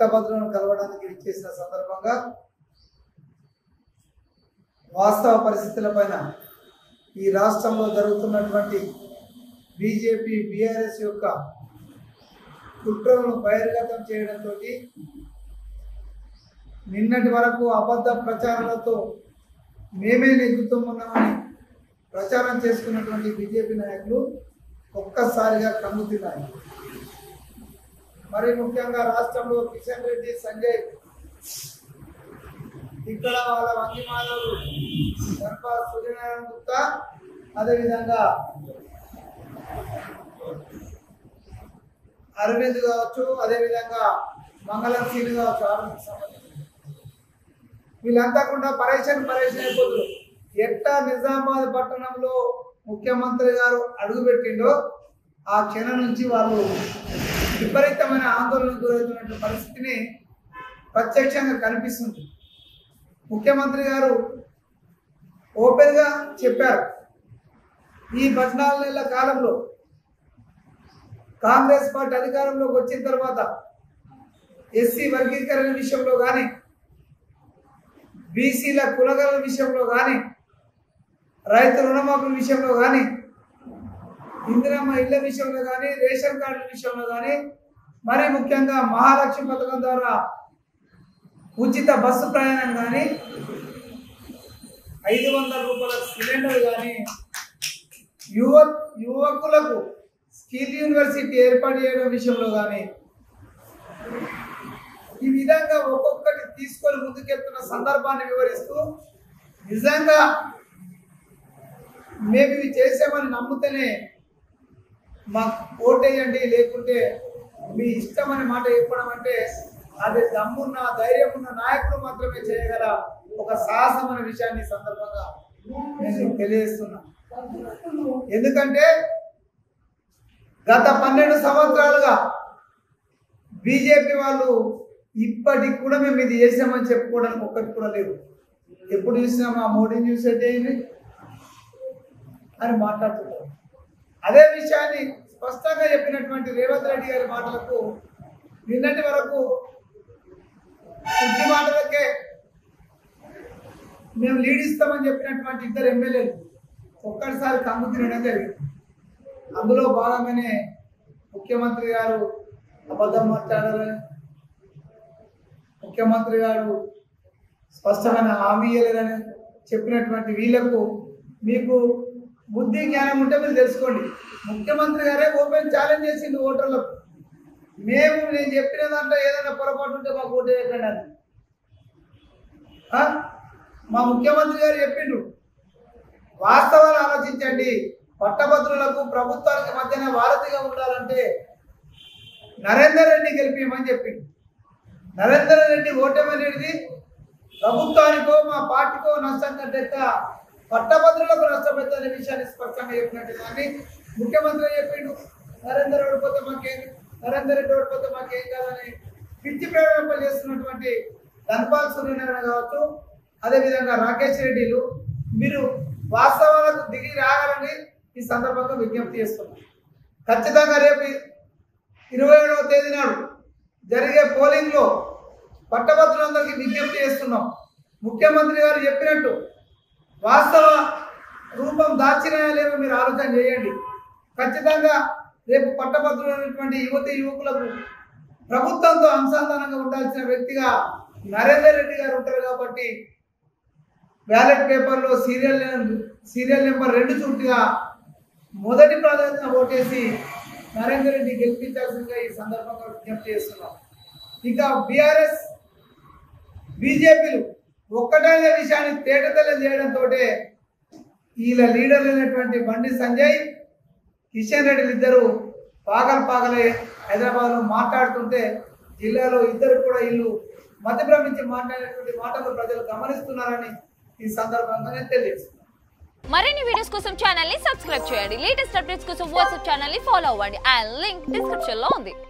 పట్టభద్రులను కలవడానికి ఇచ్చేసిన సందర్భంగా వాస్తవ పరిస్థితులపైన ఈ రాష్ట్రంలో జరుగుతున్నటువంటి బీజేపీ బీఆర్ఎస్ యొక్క కుట్రలను బహిర్గతం చేయడంతో నిన్నటి వరకు అబద్ధ ప్రచారాలతో మేమే నెగ్గుతున్నామని ప్రచారం చేసుకున్నటువంటి బీజేపీ నాయకులు ఒక్కసారిగా కమ్ముతున్నారు. మరి ముఖ్యంగా రాష్ట్రంలో కిషన్ రెడ్డి, సంజయ్, ఇక్కడ వాళ్ళ వంగి మాధవులు, సూర్యనారాయణ గుప్తా, అదేవిధంగా అరవింద్ కావచ్చు, అదేవిధంగా మంగళం సీని కావచ్చు, ఆరోగ్యకు సంబంధించి వీళ్ళంతా కూడా పరేషన్ అయిపోతున్నారు. ఎట్టా నిజామాబాద్ పట్టణంలో ముఖ్యమంత్రి గారు అడుగుపెట్టిండో ఆ క్షణం నుంచి వాళ్ళు విపరీతమైన ఆందోళనకు గురవుతున్న పరిస్థితిని ప్రత్యక్షంగా కనిపిస్తుంది. ముఖ్యమంత్రి గారు ఓపెన్గా చెప్పారు, ఈ 14 నెలల కాలంలో కాంగ్రెస్ పార్టీ అధికారంలోకి వచ్చిన తర్వాత ఎస్సీ వర్గీకరణ విషయంలో కానీ, బీసీల కులగల విషయంలో కానీ, రైతు రుణమాఫీ విషయంలో కానీ, ఇందిరమ్మ ఇళ్ల విషయంలో కానీ, రేషన్ కార్డుల విషయంలో కానీ, మరీ ముఖ్యంగా మహాలక్ష్మి పథకం ద్వారా ఉచిత బస్సు ప్రయాణం కానీ, 500 రూపాయల సిలిండర్ కానీ, యువకులకు స్కిల్ యూనివర్సిటీ ఏర్పాటు చేయడం విషయంలో కానీ, ఈ విధంగా ఒక్కొక్కటి తీసుకొని ముందుకెళ్తున్న సందర్భాన్ని వివరిస్తూ నిజంగా మేము ఇవి చేసామని నమ్ముతేనే మాకు ఓటేయండి, లేకుంటే మీ ఇష్టమని మాట చెప్పడం అంటే అది దమ్మున్న ధైర్యం ఉన్న నాయకులు మాత్రమే చేయగల ఒక సాహసం అనే విషయాన్ని సందర్భంగా నేను తెలియజేస్తున్నా. ఎందుకంటే గత 12 సంవత్సరాలుగా బీజేపీ వాళ్ళు ఇప్పటికి కూడా మేము ఇది చేసామని చెప్పుకోవడానికి ఒక్కటి కూడా లేదు. ఎప్పుడు చూసినా మా మోడీని చూసేది అని మాట్లాడుతున్నారు. అదే విషయాన్ని స్పష్టంగా చెప్పినటువంటి రేవంత్ రెడ్డి గారి మాటలకు నిన్నటి వరకు ఉద్ది మాటలకే మేము లీడ్ ఇస్తామని చెప్పినటువంటి 2 ఎమ్మెల్యేలు ఒక్కసారి కమ్ము తినడం జరిగింది. అందులో భాగంగానే ముఖ్యమంత్రి గారు అబద్ధం మాట్లాడాలని, ముఖ్యమంత్రి గారు స్పష్టమైన హామీ ఇవ్వలేదని చెప్పినటువంటి వీళ్లకు మీకు బుద్ధి జ్ఞానం ఉంటే మీరు తెలుసుకోండి. ముఖ్యమంత్రి గారే ఓపెన్ ఛాలెంజ్ చేసింది ఓటర్లకు, నేను చెప్పిన దాంట్లో ఏదైనా పొరపాటు ఉంటే మాకు ఓటు వేయకండి అని. మా ముఖ్యమంత్రి గారు చెప్పిండ్రు, వాస్తవాలు ఆలోచించండి, పట్టభద్రులకు ప్రభుత్వానికి మధ్యన వారధిగా ఉండాలంటే నరేందర్ రెడ్డి గెలిపియమని చెప్పిండు. నరేందర్ రెడ్డి ఓటమనేది ప్రభుత్వానికో మా పార్టీకో నష్టం కంటే పట్టభద్రులకు నష్టపెట్టే అనే విషయాన్ని స్పష్టంగా చెప్పినట్టు కానీ ముఖ్యమంత్రి చెప్పిండు, నరేందర్ రెడ్డి ఓడిపోతే మాకేం కాదని పిచ్చి ప్రయోగాలు చేస్తున్నటువంటి ధన్పాల్ సూర్యనారాయణ కావచ్చు, అదేవిధంగా రాకేష్ రెడ్డిలు మీరు వాస్తవాలకు దిగి రాగాలని ఈ సందర్భంగా విజ్ఞప్తి చేస్తున్నాం. ఖచ్చితంగా రేపు 27వ తేదీ నాడు జరిగే పోలింగ్లో పట్టభద్రులందరికీ విజ్ఞప్తి చేస్తున్నాం. ముఖ్యమంత్రి గారు చెప్పినట్టు వాస్తవ రూపం దాచినాయా లేవో మీరు ఆలోచన చేయండి. ఖచ్చితంగా రేపు పట్టభద్రులైనటువంటి యువకులకు ప్రభుత్వంతో అనుసంధానంగా ఉండాల్సిన వ్యక్తిగా నరేందర్ రెడ్డి గారు ఉంటారు. కాబట్టి బ్యాలెట్ పేపర్లో సీరియల్ నెంబర్ 2 చుట్టుగా మొదటి ప్రాధాన్యత ఓటేసి నరేందర్ రెడ్డి గెలిపించాల్సిందిగా ఈ సందర్భంగా విజ్ఞప్తి చేస్తున్నాం. ఇక బీఆర్ఎస్ బీజేపీలు ఒక్కటైన విషయాన్ని తేటతెల్లం చేయడంతో వీళ్ళ లీడర్లు అయినటువంటి బండి సంజయ్, కిషన్ రెడ్డిలు ఇద్దరు పాగలే హైదరాబాద్లో మాట్లాడుతుంటే జిల్లాలో ఇద్దరు కూడా వీళ్ళు మధ్యభ్రమించి మాట్లాడేటువంటి మాటలు ప్రజలు గమనిస్తున్నారని ఈ సందర్భంగా నేను తెలియజేస్తున్నాను. మరిన్ని వీడియోస్ కోసం ఛానల్ ని సబ్స్క్రైబ్ చేయండి. లేటెస్ట్ అప్డేట్స్ కోసం వాట్సాప్ ఛానల్ ని ఫాలో అవ్వండి. ఆ లింక్ డిస్క్రిప్షన్ లో ఉంది.